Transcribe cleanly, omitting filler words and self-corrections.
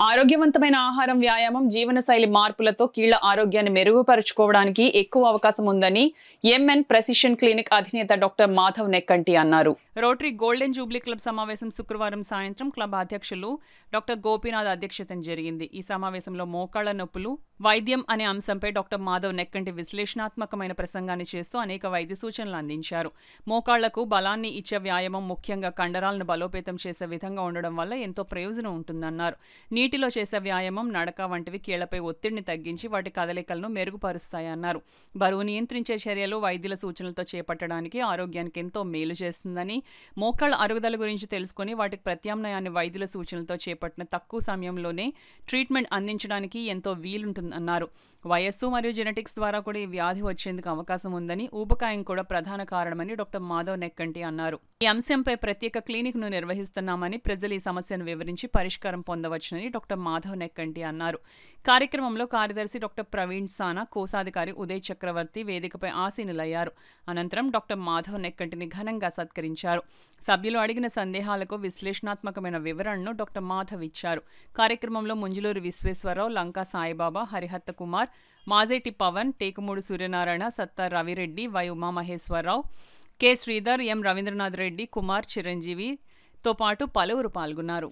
ఆరోగ్యవంతమైన ఆహారం, వ్యాయామం, జీవనశైలి మార్పులతో కీళ్ల ఆరోగ్యాన్ని మెరుగుపరుచుకోవడానికి ఎక్కువ అవకాశం ఉందని ఎంఎన్ ప్రెసిషన్ క్లినిక్ అధినేత డాక్టర్ మాధవ్ నెక్కంటి అన్నారు. రోటరీ గోల్డెన్ జూబ్లీ క్లబ్ సమావేశం శుక్రవారం సాయంత్రం క్లబ్ అధ్యక్షులు డాక్టర్ గోపీనాథ్ అధ్యక్షతన జరిగింది. ఈ సమావేశంలో మోకాళ్ల నొప్పులు, వైద్యం అనే అంశంపై డాక్టర్ మాధవ్ నెక్కంటి విశ్లేషణాత్మకమైన ప్రసంగాన్ని చేస్తూ అనేక వైద్య సూచనలు అందించారు. మోకాళ్లకు బలాన్ని ఇచ్చే వ్యాయామం ముఖ్యంగా కండరాలను బలోపేతం చేసే విధంగా ఉండడం వల్ల ఎంతో ప్రయోజనం ఉంటుందన్నారు. నీటిలో చేసే వ్యాయామం, నడక వంటివి కీళ్లపై ఒత్తిడిని తగ్గించి వాటి కదలికలను మెరుగుపరుస్తాయన్నారు. బరువు నియంత్రించే చర్యలు వైద్యుల సూచనలతో చేపట్టడానికి ఆరోగ్యానికి ఎంతో మేలు చేస్తుందని, మోకాళ్ల అరుగుదల గురించి తెలుసుకుని వాటికి ప్రత్యామ్నాయాన్ని వైద్యుల సూచనలతో చేపట్టిన తక్కువ సమయంలోనే ట్రీట్మెంట్ అందించడానికి ఎంతో వీలుంటుందన్నారు. వయస్సు మరియు జెనెటిక్స్ ద్వారా కూడా ఈ వ్యాధి వచ్చేందుకు అవకాశం ఉందని, ఊబకాయం కూడా ప్రధాన కారణమని డాక్టర్ మాధవ్ నెక్కంటి అన్నారు. ఈ అంశంపై ప్రత్యేక క్లినిక్ను నిర్వహిస్తున్నామని, ప్రజలు ఈ సమస్యను వివరించి పరిష్కారం పొందవచ్చునని డాక్టర్ మాధవ్ నెక్కంటి అన్నారు. కార్యక్రమంలో కార్యదర్శి డాక్టర్ ప్రవీణ్ సానా, కోశాధికారి ఉదయ్ చక్రవర్తి వేదికపై ఆసీనులయ్యారు. అనంతరం డాక్టర్ మాధవ్ నెక్కంటిని ఘనంగా సత్కరించారు. సభ్యులు అడిగిన సందేహాలకు విశ్లేషణాత్మకమైన వివరణను డాక్టర్ మాధవ్ ఇచ్చారు. కార్యక్రమంలో ముంజులూరు విశ్వేశ్వరరావు, లంకా సాయిబాబా, హరిహత్త కుమార్, మాజేటి పవన్, టేకుమూడు సూర్యనారాయణ, సత్తార్ రవిరెడ్డి, వై ఉమామహేశ్వరరావు, కె శ్రీధర్, ఎం రవీంద్రనాథ్ రెడ్డి, కుమార్, చిరంజీవితో పాటు పలువురు పాల్గొన్నారు.